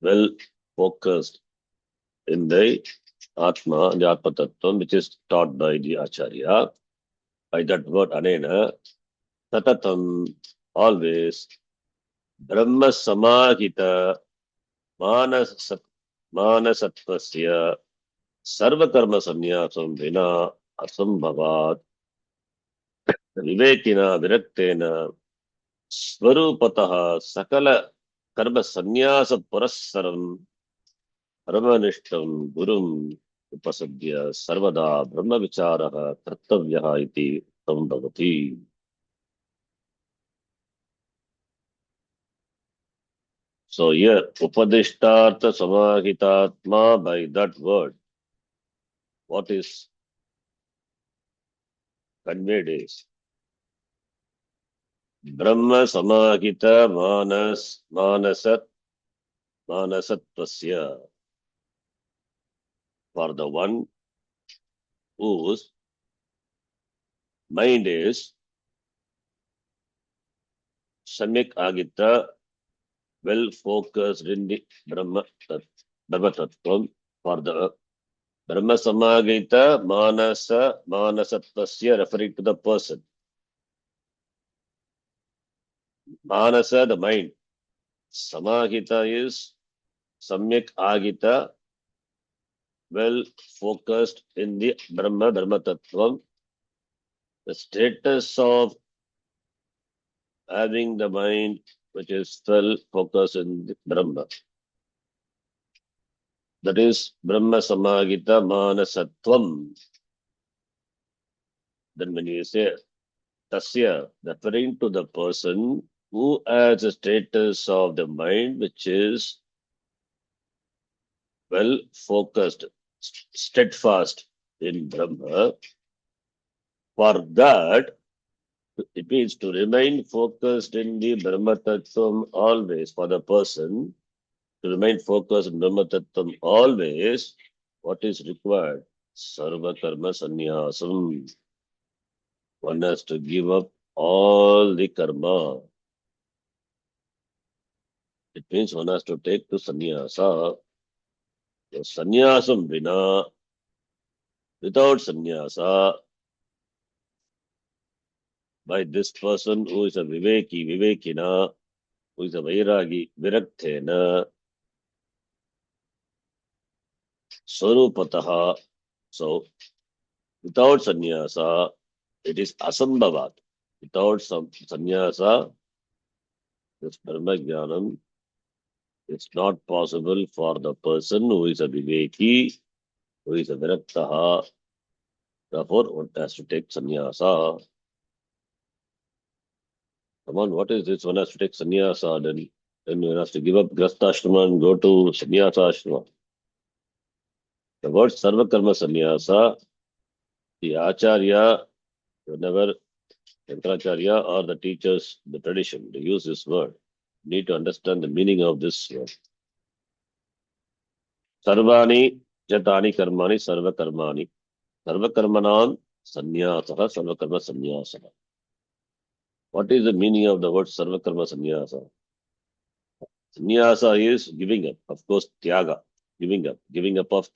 well focused in the Atma, the Atma Tattvam, which is taught by the Acharya. By that word anena, Tatatam, always, Brahma Samahita Manasatvasya Sarvakarma Sanyasam Vina Asambhavat Vivekina Viraktena Svarupataha Sakala Karma Sanyasa Purassaram Paramanishtam Gurum Upasadya Sarvada Brahma Vicharaha Kartavyaha iti Sambhavati. So here, Upadishtartha Samahitatma, by that word, what is conveyed is Brahma Samahita Manasatvasya, for the one whose mind is Samyak Agita, well focused in the Brahma Tattvam, for the Brahma Samagita Manasatvasya, referring to the person. Manasa, the mind. Samahita is Samyak Agita, well focused in the Brahma Tattvam. The status of having the mind which is well focused in the Brahma. That is Brahma Samagita Manasatvam. Then when you say Tasya, referring to the person who has a status of the mind which is well focused, steadfast in Brahma. For that, it means to remain focused in the Brahma Tattvam always. For the person to remain focused in Brahma Tattvam always, what is required? Sarva Karma Sannyasam. One has to give up all the karma. It means one has to take to sannyasa. So sannyasam vina, without sannyasa, by this person who is a vivekina, who is a vairagi, viraktena, swarupataha. So without sannyasa, it is asambhavat. Without some sannyasa, this Brahma Jnanam, it's not possible for the person who is a viveki, who is a viraktaha. Therefore, one has to take sannyasa. Come on, what is this? One has to take sannyasa, then one has to give up grastha and go to sannyasa ashrama. The word sarva karma sannyasa, the acharya, whenever Shankaracharya or the teachers, the tradition, they use this word. You need to understand the meaning of this word. Sarvani jatani karmani sarva karmani. Sarva karmanam sannyasa, sarva karma sannyasa. What is the meaning of the word sarva karma sannyasa? Sannyasa is giving up, of course, tyaga, giving up of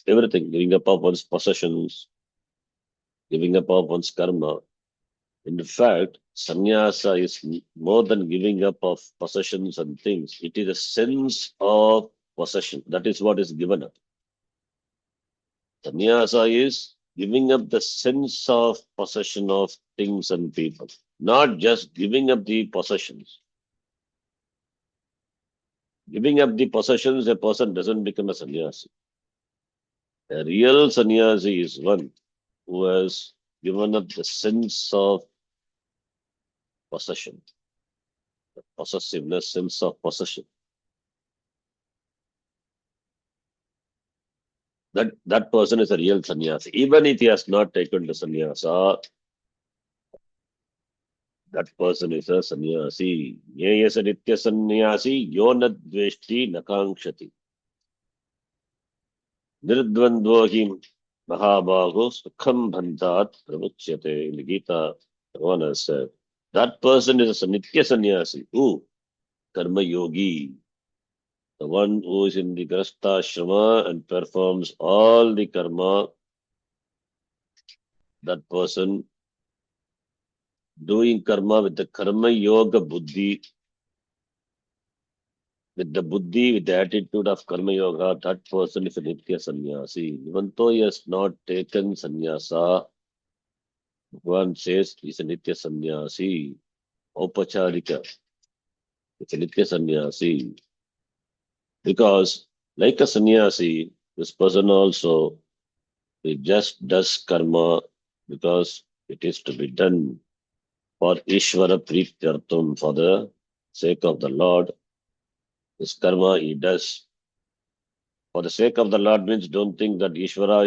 everything, giving up of one's possessions, giving up of one's karma. In fact, sannyasa is more than giving up of possessions and things. It is a sense of possession. That is what is given up. Sannyasa is giving up the sense of possession of things and people, not just giving up the possessions. Giving up the possessions, a person doesn't become a sannyasi. A real sannyasi is one who has given up the sense of possession, the possessiveness, sense of possession. That person is a real sannyasi. Even if he has not taken the sannyasa, that person is a sannyasi. Ye yasa nitya sannyasi yo na dveshti nakangshati. Nirdvandvohim mahabaho sukham bhantat pramuchyate. In the Gita, Bhagavan has said, that person is a nitya sannyasi. Who? Karma yogi. The one who is in the grasta ashrama and performs all the karma, that person doing karma with the karma yoga buddhi, with the attitude of karma yoga, that person is a nitya sannyasi. Even though he has not taken sannyasa, one says he's a nitya sannyasi. Opacharika, it's a nitya sannyasi. Because, like a sannyasi, this person also, he just does karma because it is to be done for Ishvara Prityartham, for the sake of the Lord. This karma he does for the sake of the Lord means don't think that Ishvara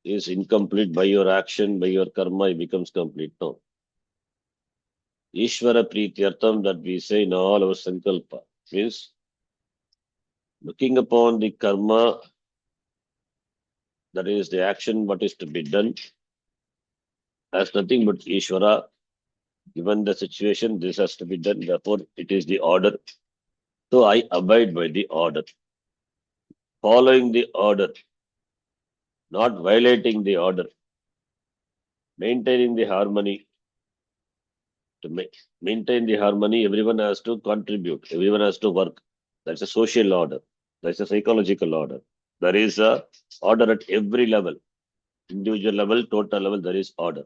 is incomplete by your action, by your karma, it becomes complete. No. Ishvara Prityartham that we say in all our sankalpa means looking upon the karma, that is the action what is to be done, as nothing but Ishvara. Given the situation, this has to be done. Therefore, it is the order. So I abide by the order. Following the order, not violating the order, maintaining the harmony. To maintain the harmony, everyone has to contribute, everyone has to work. That's a social order, that's a psychological order. There is a order at every level, individual level, total level, there is order.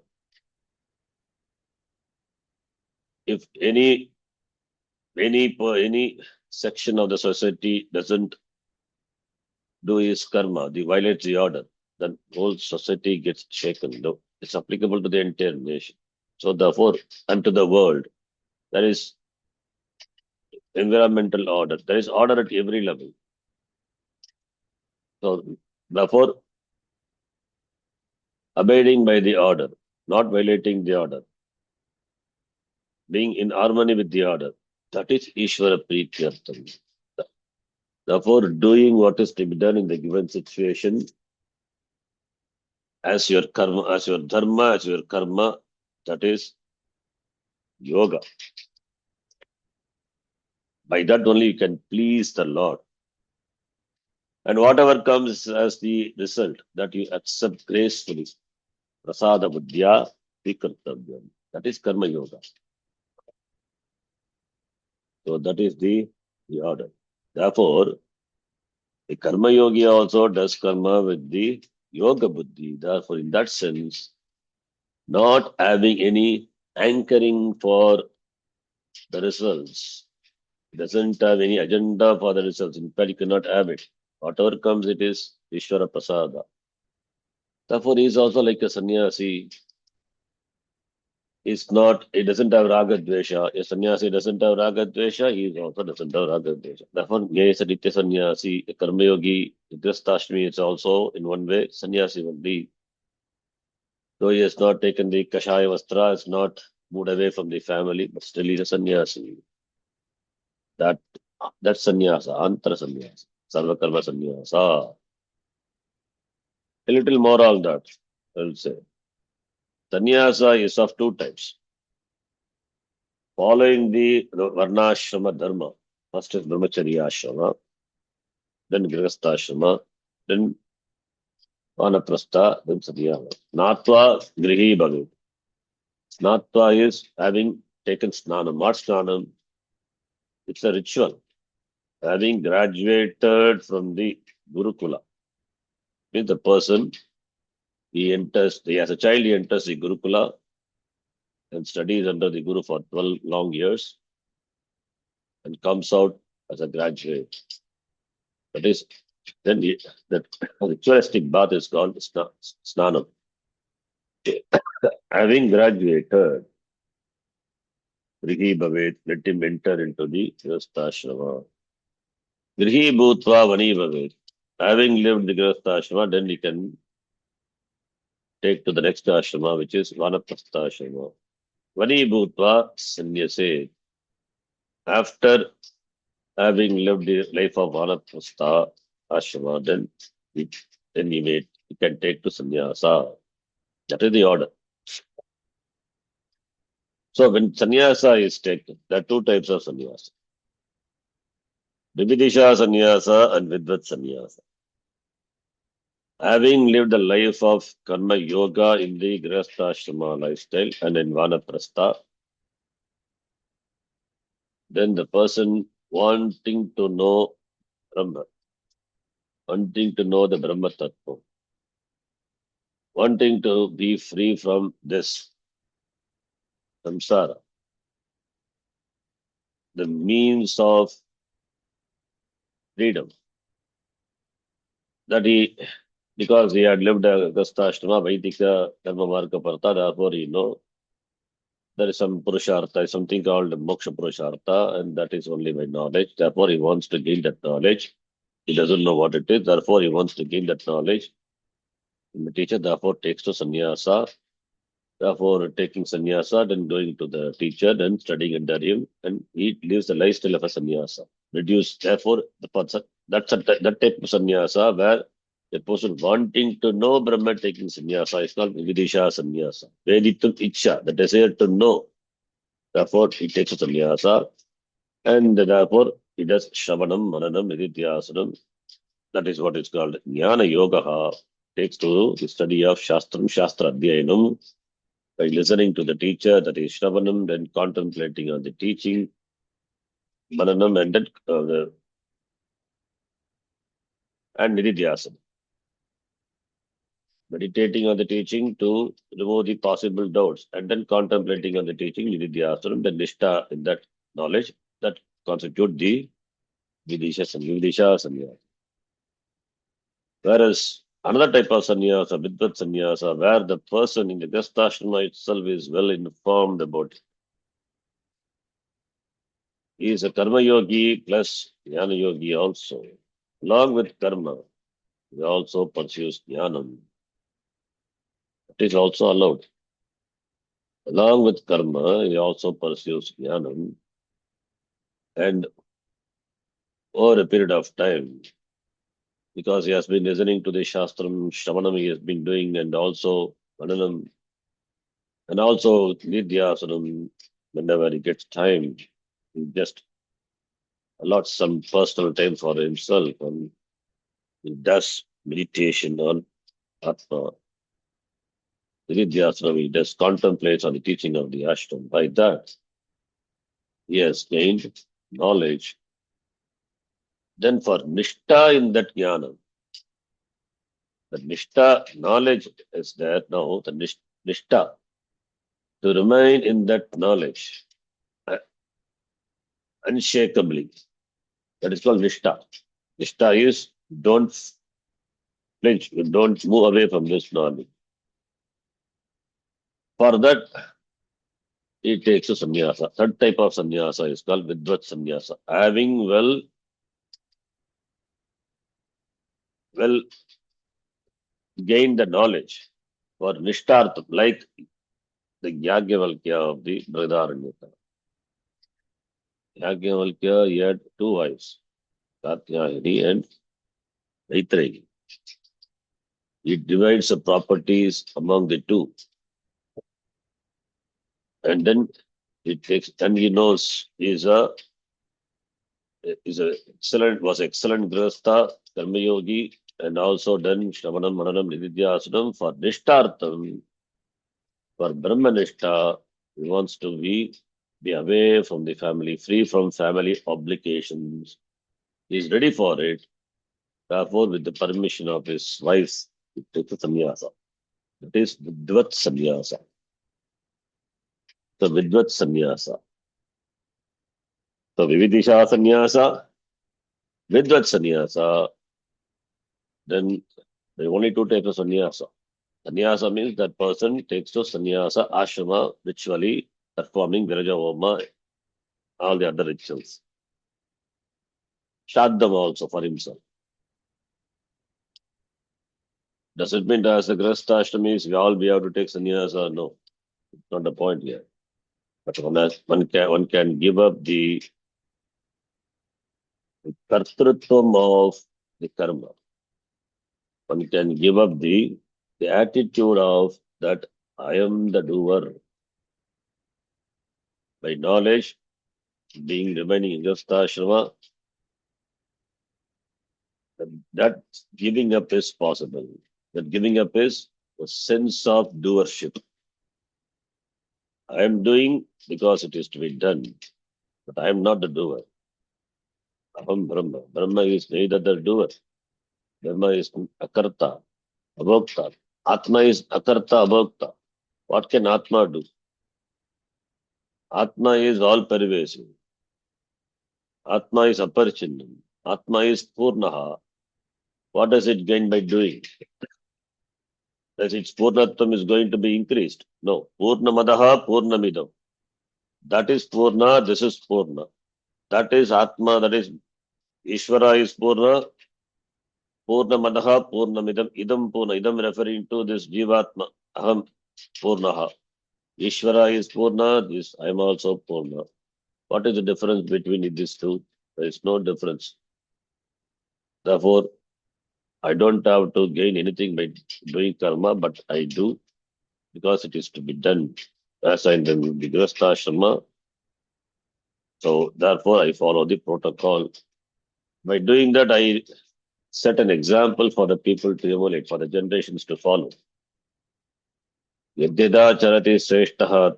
If any section of the society doesn't do his karma, the violates the order, then whole society gets shaken. No, it's applicable to the entire nation. So therefore, and to the world, there is environmental order. There is order at every level. So therefore, abiding by the order, not violating the order, being in harmony with the order, that is Ishvara Prityartham. Therefore, doing what is to be done in the given situation as your karma, as your dharma, as your karma, that is yoga. By that only you can please the Lord. And whatever comes as the result, that you accept gracefully. Prasada buddhya vikartavyam. That is karma yoga. So that is the order. Therefore, the karma yogi also does karma with the yoga buddhi. Therefore, in that sense, not having any anchoring for the results. It doesn't have any agenda for the results. In fact, you cannot have it. Whatever comes, it is Ishvara Prasada. Therefore, he is also like a sannyasi. Is not, it doesn't have raga dvesha. A sannyasi doesn't have raga dvesha, he also doesn't have raga dvesha. Therefore, Nyaya Nitya sannyasi, a karma yogi, Grastashmi is also in one way sannyasi only. Though he has not taken the kashaya vastra, has not moved away from the family, but still he is a sannyasi. That that's sannyasa, antara sannyasa, sarva karma sannyasa. A little more on that, I will say. Sannyasa is of two types. Following the varnashrama dharma. First is brahmacharya ashrama, then grihastha then vanaprastha, then sadhyana. Snatva grihi bhavi. Snatva is having taken snanam. What snanam? It's a ritual. Having graduated from the Gurukula. Means the person, as a child, he enters the Gurukula and studies under the Guru for 12 long years and comes out as a graduate. That is, then that ritualistic bath is called snanam. Having graduated, Grihi Bhavet, let him enter into the Grihastha. Grihi Bhutva Vani Bhavet. Having lived the Grihastha, then he can take to the next ashrama, which is Vanaprastha. Vani Bhutva Sanyase. After having lived the life of Vanaprastha Ashrama, then he can take to sannyasa. That is the order. So when sannyasa is taken, there are two types of sannyasa. Vividisha sannyasa and Vidvat sannyasa. Having lived a life of karma yoga in the grihastha lifestyle and in vanaprastha, then the person wanting to know Brahma, wanting to know the Brahma Tattva, wanting to be free from this samsara, the means of freedom that because he had lived a Gastha Vaidika Dharma Marga Parta, therefore there is some Purushartha, something called Moksha Purushartha, and that is only by knowledge. Therefore, he wants to gain that knowledge. He doesn't know what it is, therefore, he wants to gain that knowledge. And the teacher, therefore, takes to sannyasa. Therefore, taking sannyasa, then going to the teacher, then studying under him, and he lives the lifestyle of a sannyasa. Reduce, therefore, the person, that type of sannyasa where the person wanting to know Brahma taking sannyasa is called Vidisha sannyasa. Veditum Icha, the desire to know. Therefore, he takes a sannyasa, and therefore, he does Shravanam, Mananam, Nididhyasanam. That is what is called Jnana Yoga. Takes to the study of Shastram, Shastra Adhyayanam, by listening to the teacher, that is Shravanam, then contemplating on the teaching, Mananam, and then and Nididhyasana. Meditating on the teaching to remove the possible doubts, and then contemplating on the teaching, Nididhyasana, the Nishta in that knowledge that constitute the Vidisha Sanyasa. Whereas another type of sannyasa, Vidvat sannyasa, where the person in the Grihastha itself is well informed about it. He is a karma yogi plus jnana yogi also. Along with karma, he also pursues jnanam. It is also allowed. Along with karma, he also pursues jnanam. And over a period of time, because he has been listening to the Shastram, Shravanam he has been doing, and also Mananam, and also Nidhyasanam, whenever he gets time, he just allots some personal time for himself and he does meditation on Atma. Nidhyasana, he just contemplates on the teaching of the ashram. By that, he has gained knowledge. Then for Nishta in that jnana, the Nishta knowledge is there now, the Nishta, to remain in that knowledge unshakably. That is called Nishta. Nishta is don't flinch, you don't move away from this knowledge. For that, he takes a sannyasa. Third type of sannyasa is called Vidvat sannyasa. Having well gained the knowledge for Nishtarth, like the Yagyavalkya of the Brihadaranyaka. Yagyavalkya, he had two wives, Katyayani and Maitreyi. He divides the properties among the two. And then he knows was excellent Grihastha, Karma Yogi, and also done Shravanam, Mananam, Nididhyasanam for Nishtartham. For Brahmanishta, he wants to be away from the family, free from family obligations. He is ready for it. Therefore, with the permission of his wife, he takes the sannyasa. It is Vidvat sannyasa. The Vidvat sannyasa. So Vividisha sannyasa, Vidvat sannyasa, then there are only two types of sannyasa. Sannyasa means that person takes to sannyasa ashrama ritually performing Viraja Homa, all the other rituals. Shraddham also for himself. Does it mean that as the Grihastha Ashramis, we all be able to take sannyasa? No, it's not the point here. But one can give up the kartrutvam of the karma. One can give up the attitude of that I am the doer by knowledge, being remaining in Grihastha, that giving up is possible. That giving up is a sense of doership. I am doing because it is to be done, but I am not the doer. Aham Brahma. Brahma is neither the doer. Brahma is akarta, abhokta. Atma is akarta, abhokta. What can Atma do? Atma is all pervasive. Atma is aparchinnam. Atma is purnaha. What does it gain by doing? Does its purnatvam is going to be increased? No. Purnamadaha, purnamidam. That is purna, this is purna. That is Atma, that is Ishvara is purna, purnamadaha, purnamidam, idam purna. Idam referring to this Jivatma, aham purnaha. Ishvara is purna, this I am also purna. What is the difference between these two? There is no difference. Therefore, I don't have to gain anything by doing karma, but I do because it is to be done. As I in the Grihastha. So therefore, I follow the protocol. By doing that, I set an example for the people to emulate, for the generations to follow. Yadyada charati sreshtaha,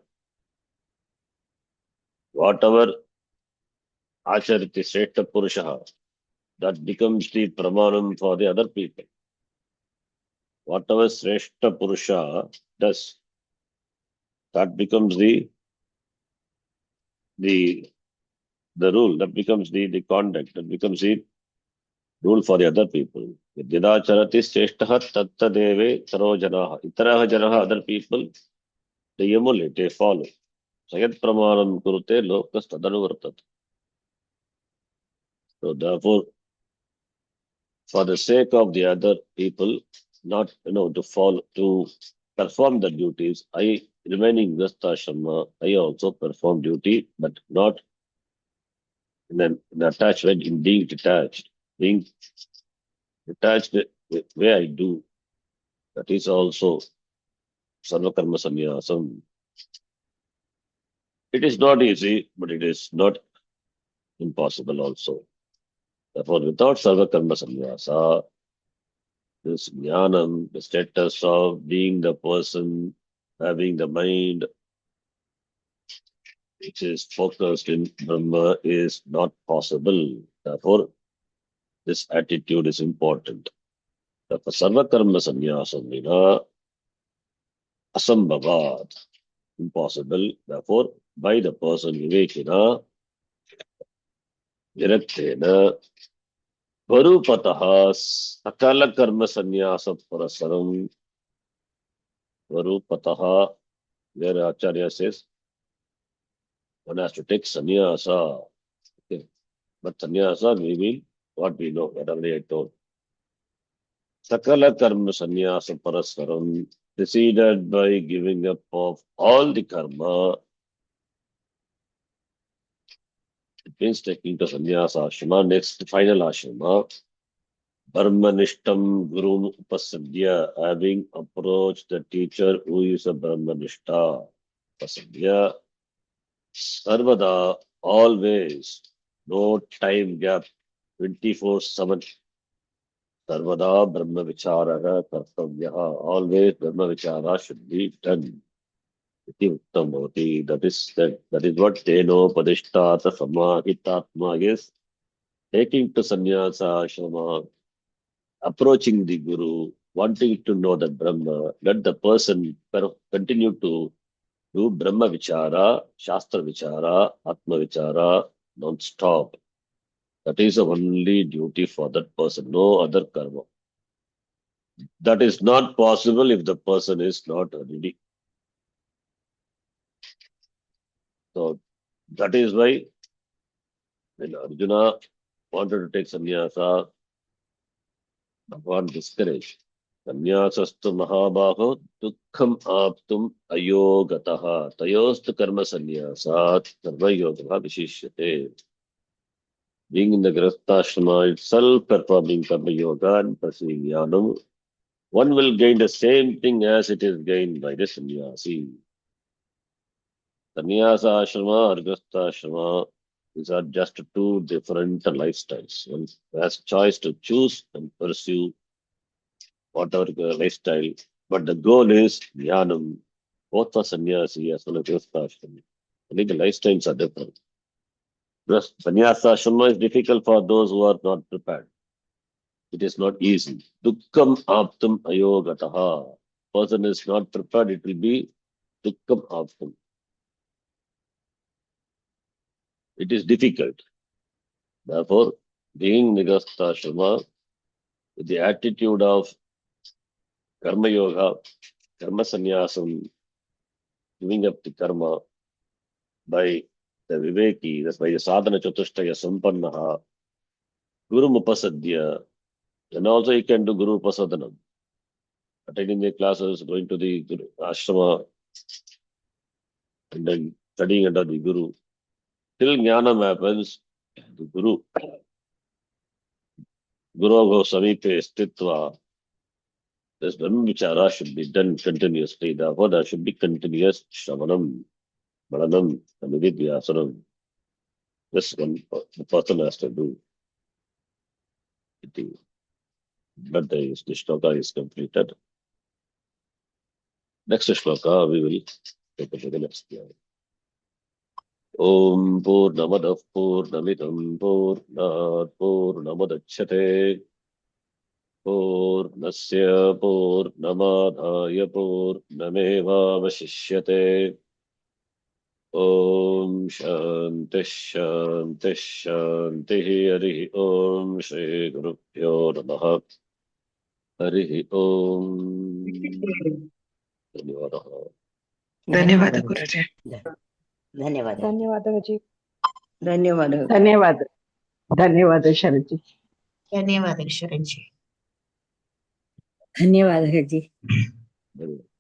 whatever achariti sreshta purushaha, that becomes the pramanam for the other people. Whatever sreshta purusha does, that becomes the the rule, that becomes the conduct, that becomes the rule for the other people. Yadyada charati sreshtaha tattadeve sarojanaha. Itaraha janaha, other people, they emulate, they follow. Sayat pramanam kurute lokas tadanuvartat. So therefore, for the sake of the other people, not to follow to perform the duties, I remaining Grihastha, I also perform duty, but not in attachment, in being detached. Being detached the way I do, that is also sarvakarma sannyasam. It is not easy, but it is not impossible also. Therefore, without sarvakarma sannyasa, this jnanam, the status of being the person, having the mind which is focused in Brahma is not possible. Therefore, this attitude is important. Therefore, sarvakarma sannyasam vina asambhavat, impossible. Therefore, by the person vivekina, viraktena, varupataha, sakala karma sannyasa parasaram, varupataha, where Acharya says, one has to take sannyasa. Okay. But sannyasa we mean what we know, what already I told. Sakala karma sannyasa paraswaram, preceded by giving up of all the karma. It means taking to sannyasa ashrama, next final ashrama. Brahmanishtam guru upasadya, having approached the teacher who is a Brahmanishta. Upasadya, sarvada, always, no time gap, 24/7. Sarvada Brahma Vicharaha Kartavyaha. Always Brahma Vichara should be done. Iti Uttam Bhavati. That is what Teno Padishtata Samahitatma is. Taking to sannyasa ashrama, approaching the Guru, wanting to know the Brahma, let the person continue to do Brahma Vichara, Shastra Vichara, Atma Vichara, non-stop. That is the only duty for that person, no other karma. That is not possible if the person is not ready. So that is why when Arjuna wanted to take sannyasa, Bhagavan discouraged. संन्यासस्तु महाबाहो दुःखम् आप्तुम् अयोगतः तयोस्तु कर्म संन्यासात् कर्मयोगः विशिष्यते. Being in the grastha itself, performing karma yoga and pursuing jnanam, one will gain the same thing as it is gained by the sannyasi. Sannyasa ashrama or grastha ashrama, these are just two different lifestyles. One has choice to choose and pursue whatever lifestyle, but the goal is jnanam, both for sannyasi as well as grastha ashrama. Only the lifestyles are different. Sannyasa ashrama is difficult for those who are not prepared. It is not easy. Dukkam aptam ayogataha. Person is not prepared, it will be dukkam aptam. It is difficult. Therefore, being nigastha ashrama, with the attitude of karma yoga, karma sannyasam, giving up the karma by the viveki, that's by the sadhana chatushtaya sampannaha, guru upasadhya, and also you can do guru upasadhanam. Attending the classes, going to the ashrama, and then studying under the guru. Till jnanam happens, the guru samipe stitva, this brahmavichara should be done continuously. Therefore, there should be continuous shravanam, maranam, and vidyasanam. This one the person has to do. But the shloka is completed. Next shloka we will take up the next year. Om Purnamadav Purnamidam Purnat Purnamadachyate Purnasya Purnamadhaya Purnamevavashishyate. Om Shanti Shanti Shanti Hari Om Shri Gurubhyo Namaha Hari Om. Dhanyavadah. ಧನ್ಯವಾದ ಗುರುಜಿ. ಧನ್ಯವಾದ. ಧನ್ಯವಾದ ಅಜ್ಜಿ. ಧನ್ಯವಾದ. ಧನ್ಯವಾದ. ಧನ್ಯವಾದ ಶರಣ್ಜಿ. ಧನ್ಯವಾದ ಶರಣ್ಜಿ. ಧನ್ಯವಾದ ಅಜ್ಜಿ. Dhanyavadah.